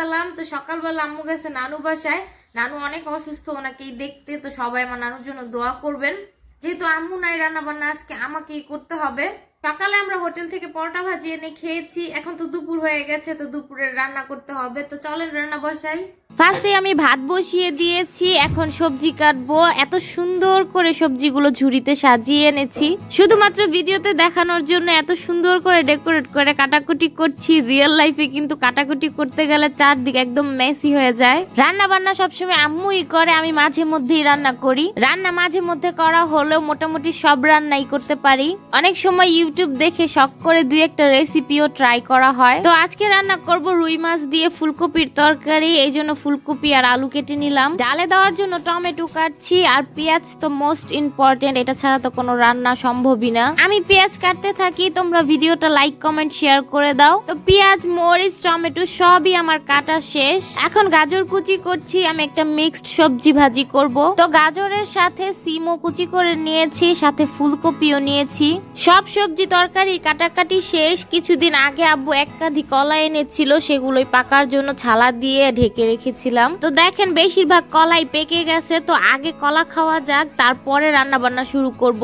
ফেলাম। তো সকালবেলা আম্মু গেছে নানু বাসায়, নানু অনেক অসুস্থ, ওনাকেই দেখতে। তো সবাই আমার নানুর জন্য দোয়া করবেন। যেহেতু আম্মু নাই, রান্না বান্না আজকে আমাকেই করতে হবে। সকালে আমরা হোটেল থেকে পরোটা ভাজি এনে খেয়েছি, এখন তো দুপুর হয়ে গেছে, তো দুপুরে রান্না করতে হবে। তো চলেন রান্না বসাই। ফার্স্টে আমি ভাত বসিয়ে দিয়েছি, এখন সবজি কাটবো। এত সুন্দর করে সবজিগুলো ঝুড়িতে সাজিয়ে এনেছি, শুধুমাত্র ভিডিওতে দেখানোর জন্য এত সুন্দর করে ডেকোরেট করে কাটাকুটি করছি। রিয়েল লাইফে কিন্তু কাটাকুটি করতে গেলে চারদিক একদম মেসি হয়ে যায়। রান্না বান্না সবসময় আম্মুই করে, আমি মাঝে মধ্যেই রান্না করি। রান্না মাঝে মধ্যে করা হলেও মোটামুটি সব রান্নাই করতে পারি। অনেক সময় ইউটিউব দেখে শখ করে দুই একটা রেসিপিও ট্রাই করা হয়। তো আজকে রান্না করব রুই মাছ দিয়ে ফুলকপির তরকারি, এই জন্য ফুলকপি আর আলু কেটে নিলাম। ডালে দেওয়ার জন্য টমেটো কাটছি, আর পেঁয়াজ তো মোস্ট ইম্পর্টেন্ট, এটা ছাড়া তো কোনো রান্না সম্ভবই না। আমি পেঁয়াজ কাটতে থাকি, তোমরা ভিডিওটা লাইক কমেন্ট শেয়ার করে দাও। তো পেঁয়াজ মরিচ টমেটো সবই আমার কাটা শেষ। এখন গাজর কুচি করছি, আমি একটা মিক্সড সবজি ভাজি করব। তো গাজরের সাথে সিমও কুচি করে নিয়েছি, সাথে ফুলকপিও নিয়েছি। সব সবজি তরকারি কাটাকাটি শেষ। কিছুদিন আগে আব্বু এক কাঁধি কলা এনেছিল, সেগুলোই পাকার জন্য ছালা দিয়ে ঢেকে রেখেছিলাম। তো দেখেন বেশিরভাগ কলাই পেকে গেছে। তো আগে কলা খাওয়া যাক, তারপরে রান্না বান্না শুরু করব।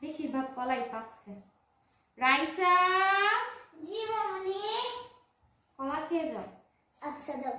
বেশিরভাগ কলাই পাকছে। রাইসা, জি মামনি। কলা খেয়ে যাও। আচ্ছা দাও।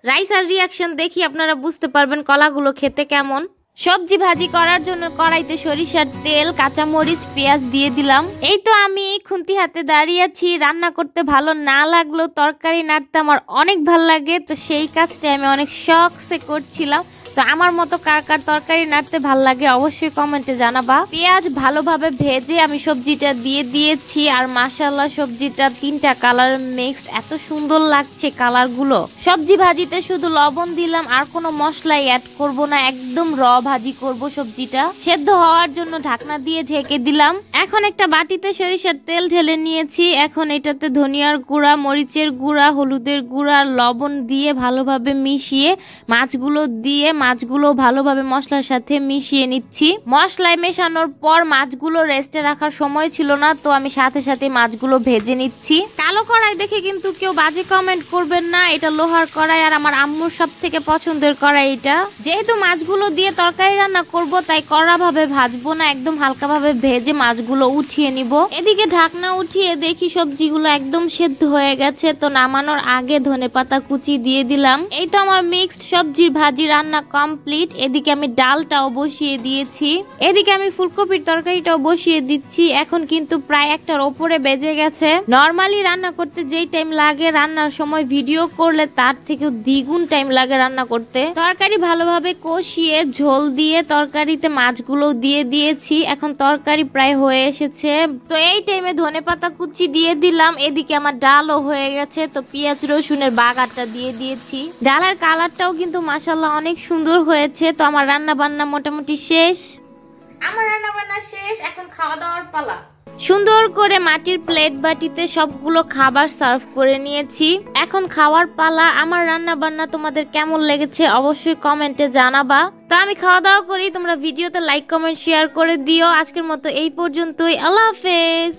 রাইসার রিয়াকশন দেখি আপনারা বুঝতে পারবেন কলাগুলো খেতে কেমন। সবজি ভাজি করার জন্য কড়াইতে সরিষার তেল, কাঁচামরিচ, পেঁয়াজ দিয়ে দিলাম। এই তো আমি খুন্তি হাতে দাঁড়িয়ে আছি। রান্না করতে ভালো না লাগলো, তরকারি নাড়তে আমার অনেক ভাল লাগে। তো সেই কাজটা আমি অনেক শখে করছিলাম। তো আমার মতো কার কার তরকারি নাড়তে ভাল লাগে অবশ্যই কমেন্টে জানাবা। পেঁয়াজ ভালোভাবে ভেজে আমি সবজিটা দিয়ে দিয়েছি, আর মাশাআল্লাহ সবজিটা তিনটা কালার মিক্সড, এত সুন্দর লাগছে কালারগুলো। সবজি ভাজিতে শুধু লবণ দিলাম, আর কোনো মশলাই অ্যাড করব না, একদম র ভাজি করব। সবজিটা সেদ্ধ হওয়ার জন্য ঢাকনা দিয়ে ঢেকে দিলাম। এখন একটা বাটিতে সরিষার তেল ঢেলে নিয়েছি। এখন এটাতে ধনিয়ার গুঁড়া, মরিচের গুঁড়া, হলুদের গুঁড়া, লবণ দিয়ে ভালোভাবে মিশিয়ে মাছগুলো দিয়ে মাছগুলো ভালোভাবে মশলার সাথে মিশিয়ে নিচ্ছি। মশলায় মেশানোর পর মাছগুলো রেস্টে রাখার সময় ছিল না, তো আমি সাথে সাথে মাছগুলো ভেজে নিচ্ছি। কালো কড়াই দেখে কিন্তু কেউ বাজে কমেন্ট করবেন না, এটা লোহার কড়াই, আর আমার আম্মুর সব থেকে পছন্দের কড়াই এটা। যেহেতু মাছগুলো দিয়ে তরকারি রান্না করব, তাই কড়া ভাবে ভাজবো না, একদম হালকা ভাবে ভেজে মাছগুলো উঠিয়ে নিব। এদিকে ঢাকনা উঠিয়ে দেখি সবজিগুলো একদম সেদ্ধ হয়ে গেছে। তো নামানোর আগে ধনেপাতা কুচি দিয়ে দিলাম। এই তো আমার মিক্সড সবজির ভাজি রান্না কমপ্লিট। এদিকে আমি ডালটাও বসিয়ে দিয়েছি, এদিকে আমি ফুলকপির তরকারিটাও বসিয়ে দিচ্ছি। এখন কিন্তু প্রায় একটার ওপরে বেজে গেছে। নরমালি রান্না করতে যেই টাইম লাগে, রান্নার সময় ভিডিও করলে তার থেকেও দ্বিগুণ টাইম লাগে রান্না করতে। তরকারি ভালোভাবে কষিয়ে ঝোল দিয়ে তরকারিতে মাছগুলো দিয়ে দিয়েছি। এখন তরকারি প্রায় হয়ে এসেছে। তো এই টাইমে ধনেপাতা কুচি দিয়ে দিলাম। এদিকে আমার ডালও হয়ে গেছে। তো পেঁয়াজ রসুনের বাগারটা দিয়ে দিয়েছি। ডালের কালারটাও কিন্তু মাশাআল্লাহ অনেক সুন্দর হয়েছে। তো আমার রান্না বান্না মোটামুটি শেষ। এখন খাওয়া দাওয়ার পালা। সুন্দর করে মাটির প্লেট বাটিতে সবগুলো খাবার সার্ভ করে নিয়েছি। এখন খাওয়ার পালা। আমার রান্না বান্না তোমাদের কেমন লেগেছে অবশ্যই কমেন্টে জানাবা। তো আমি খাওয়া দাওয়া করি, তোমরা ভিডিওতে লাইক কমেন্ট শেয়ার করে দিও। আজকের মতো এই পর্যন্তই। আল্লাহ হাফেজ।